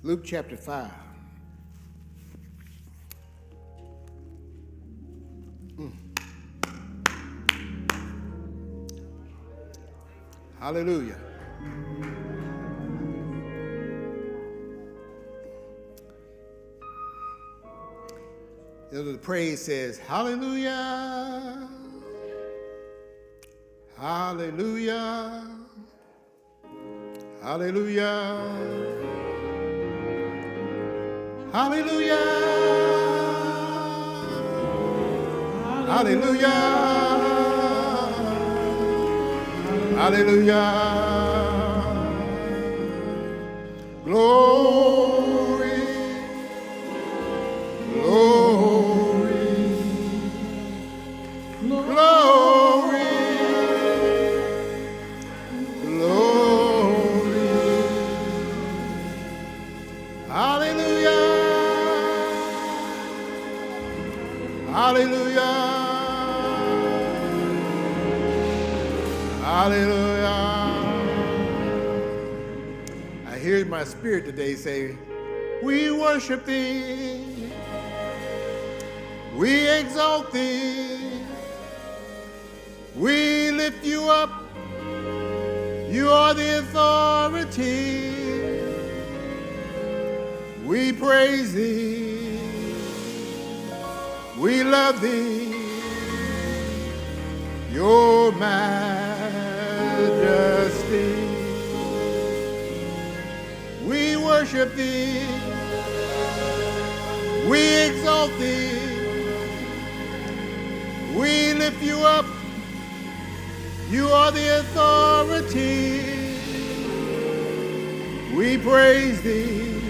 Luke chapter 5. Hallelujah. The praise says, hallelujah, hallelujah, hallelujah, hallelujah, hallelujah, hallelujah, glory, glory, glory, glory, hallelujah, hallelujah, hallelujah. I hear my spirit today say, we worship thee, we exalt thee, we lift you up, you are the authority, we praise thee, we love thee, your majesty. We worship thee, we exalt thee, we lift you up, you are the authority, we praise thee,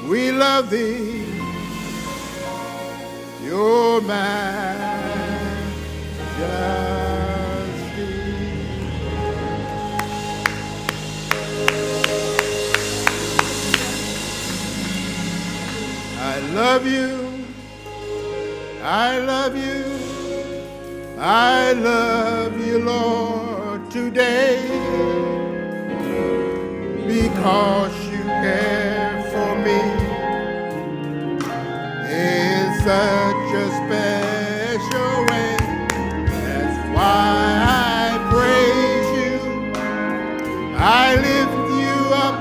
we love thee, your majesty. I love you, I love you, I love you, Lord, today, because you care for me in such a special way. That's why I praise you, I lift you up,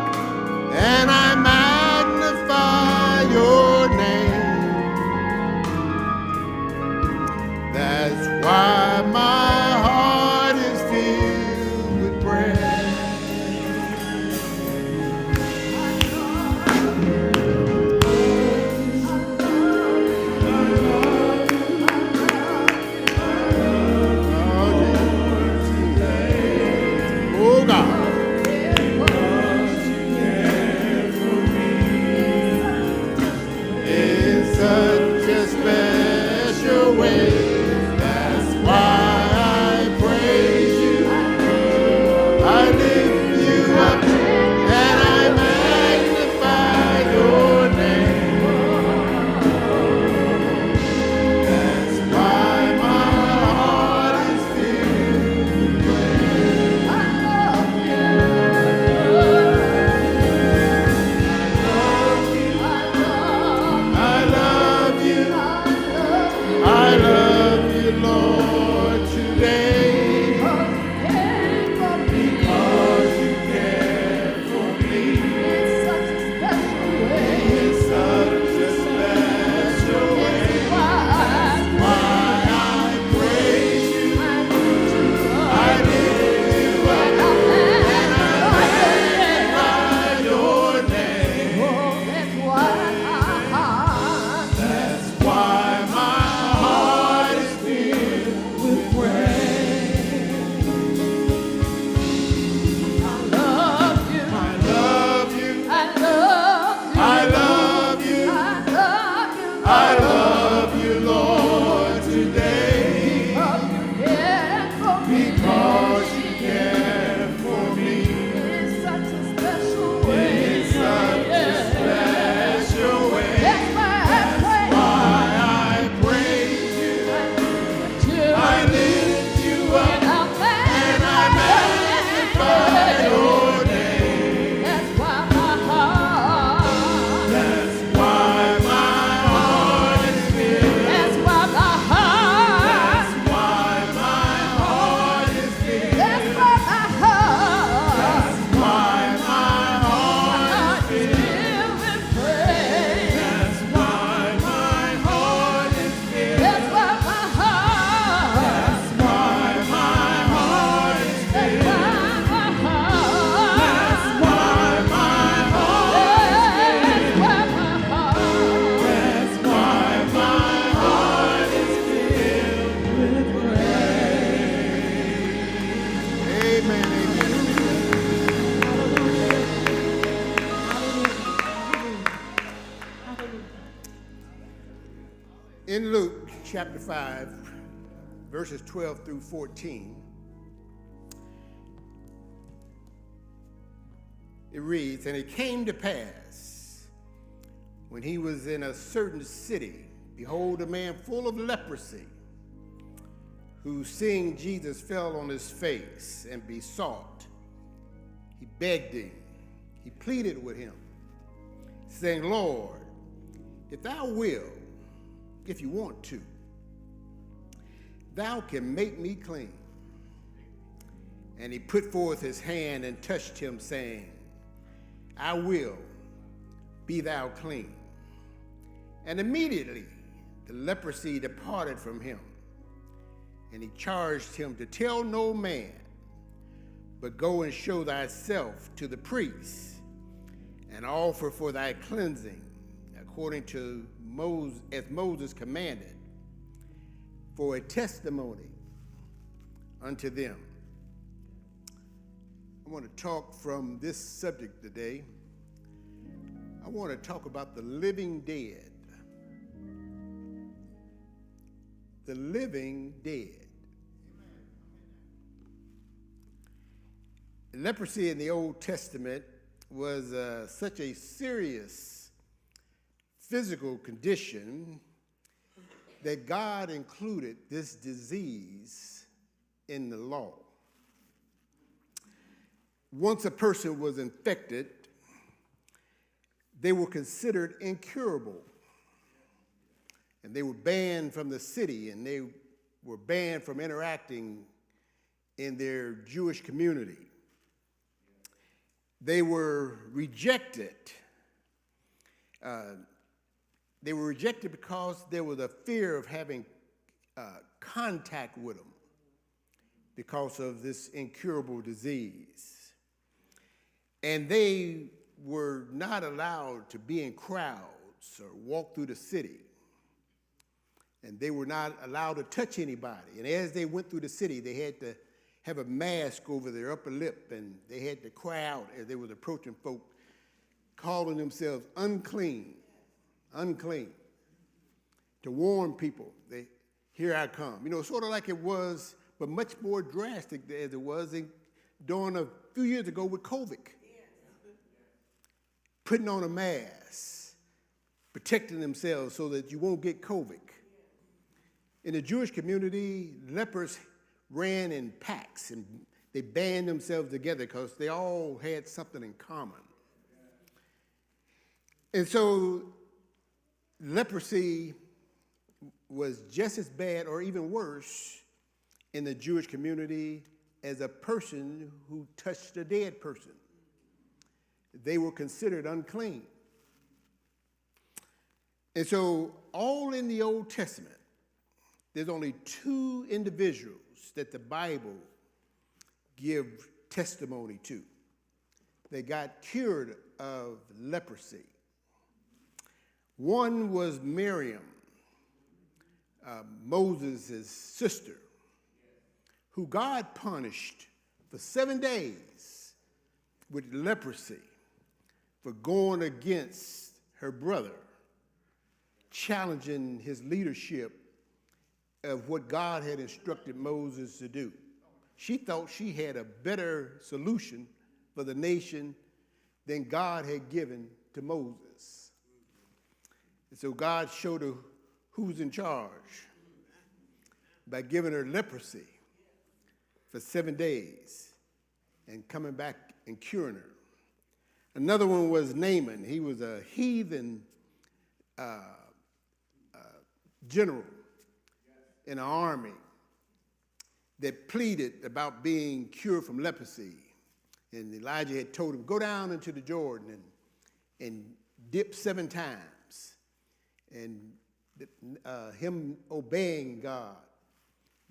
and I magnify your name. That's why my heart is filled with praise. Oh God. In such a special way. That's why chapter 5, verses 12 through 14. It reads, "And it came to pass, when he was in a certain city, behold, a man full of leprosy, who seeing Jesus fell on his face and besought. He begged him, he pleaded with him, saying, Lord, if thou wilt, if you want to, thou can make me clean. And he put forth his hand and touched him, saying, I will, be thou clean. And immediately the leprosy departed from him. And he charged him to tell no man, but go and show thyself to the priest, and offer for thy cleansing, according to Moses, as Moses commanded, for a testimony unto them." I want to talk from this subject today. I want to talk about the living dead. The living dead. Leprosy in the Old Testament was such a serious physical condition that God included this disease in the law. Once a person was infected, they were considered incurable, and they were banned from the city, and they were banned from interacting in their Jewish community. They were rejected. They were rejected because there was a fear of having contact with them because of this incurable disease. And they were not allowed to be in crowds or walk through the city. And they were not allowed to touch anybody. And as they went through the city, they had to have a mask over their upper lip, and they had to cry out as they was approaching folk, calling themselves unclean, unclean, to warn people, here I come. You know, sort of like it was, but much more drastic as it was during a few years ago with COVID. Putting on a mask, protecting themselves so that you won't get COVID. In the Jewish community, lepers ran in packs, and they band themselves together because they all had something in common. And so leprosy was just as bad or even worse in the Jewish community as a person who touched a dead person. They were considered unclean. And so all in the Old Testament, there's only two individuals that the Bible give testimony to. They got cured of leprosy. One was Miriam, Moses' sister, who God punished for 7 days with leprosy for going against her brother, challenging his leadership of what God had instructed Moses to do. She thought she had a better solution for the nation than God had given to Moses. And so God showed her who's in charge by giving her leprosy for 7 days and coming back and curing her. Another one was Naaman. He was a heathen general in an army that pleaded about being cured from leprosy. And Elijah had told him, go down into the Jordan and dip 7 times. And him obeying God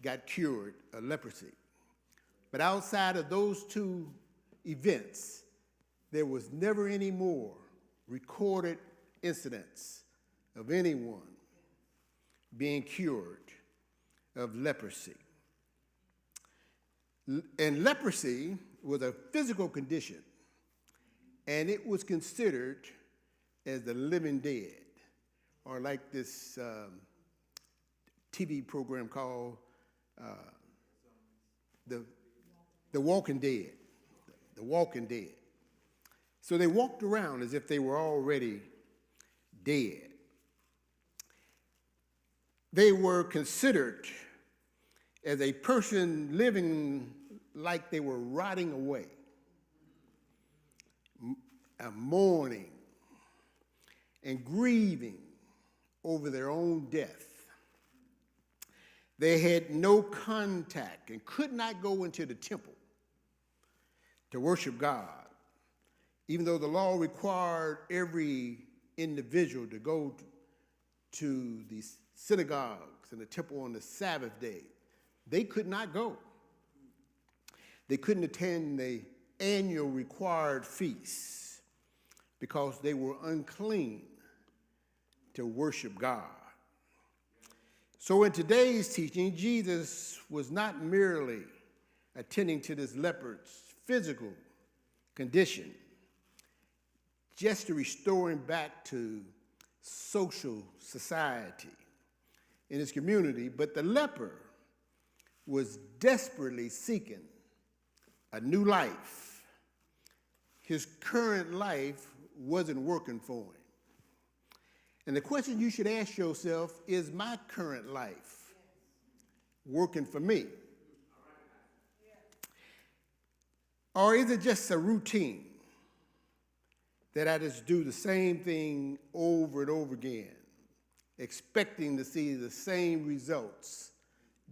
got cured of leprosy. But outside of those two events, there was never any more recorded incidents of anyone being cured of leprosy. And leprosy was a physical condition, and it was considered as the living dead, or like this TV program called The Walking Dead. The Walking Dead. So they walked around as if they were already dead. They were considered as a person living like they were rotting away, mourning and grieving over their own death. They had no contact and could not go into the temple to worship God, even though the law required every individual to go to the synagogues and the temple on the Sabbath day. They could not go. They couldn't attend the annual required feasts because they were unclean to worship God. So in today's teaching, Jesus was not merely attending to this leper's physical condition, just to restore him back to social society in his community, but the leper was desperately seeking a new life. His current life wasn't working for him. And the question you should ask yourself, is my current life working for me? Or is it just a routine that I just do the same thing over and over again, expecting to see the same results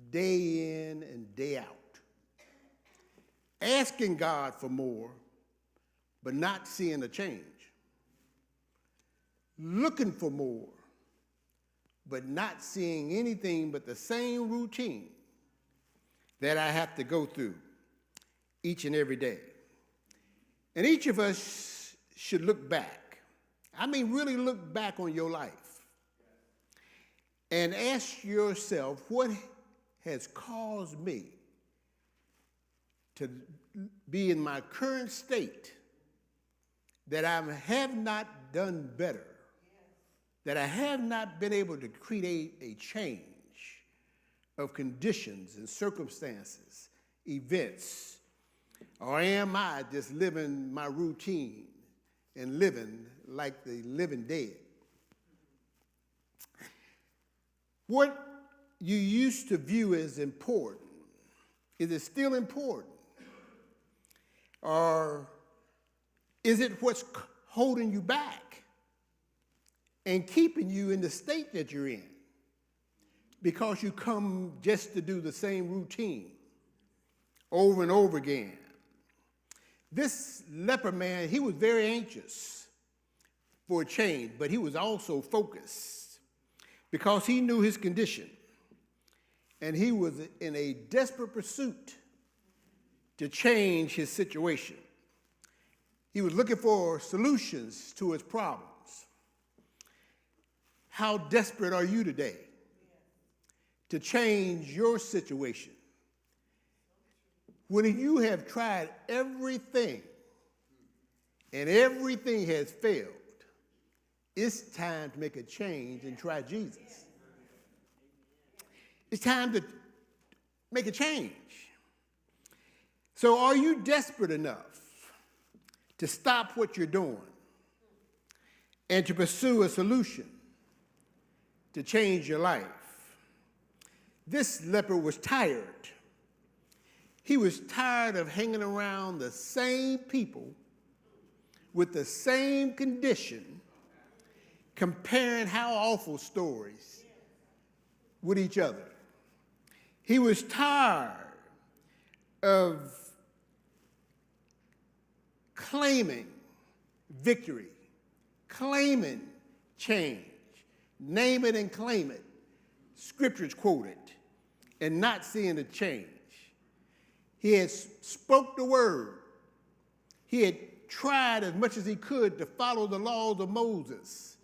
day in and day out? Asking God for more, but not seeing a change. Looking for more, but not seeing anything but the same routine that I have to go through each and every day. And each of us should look back. I mean, really look back on your life and ask yourself, what has caused me to be in my current state that I have not done better, that I have not been able to create a change of conditions and circumstances, events, or am I just living my routine and living like the living dead? What you used to view as important, is it still important? Or is it what's holding you back and keeping you in the state that you're in because you come just to do the same routine over and over again? This leper man, he was very anxious for a change, but he was also focused because he knew his condition, and he was in a desperate pursuit to change his situation. He was looking for solutions to his problems. How desperate are you today to change your situation? When you have tried everything and everything has failed, it's time to make a change and try Jesus. It's time to make a change. So are you desperate enough to stop what you're doing and to pursue a solution to change your life? This leper was tired. He was tired of hanging around the same people with the same condition, comparing how awful stories with each other. He was tired of claiming victory, claiming change, name it and claim it, scriptures quoted, and not seeing the change. He had spoke the word. He had tried as much as he could to follow the laws of Moses,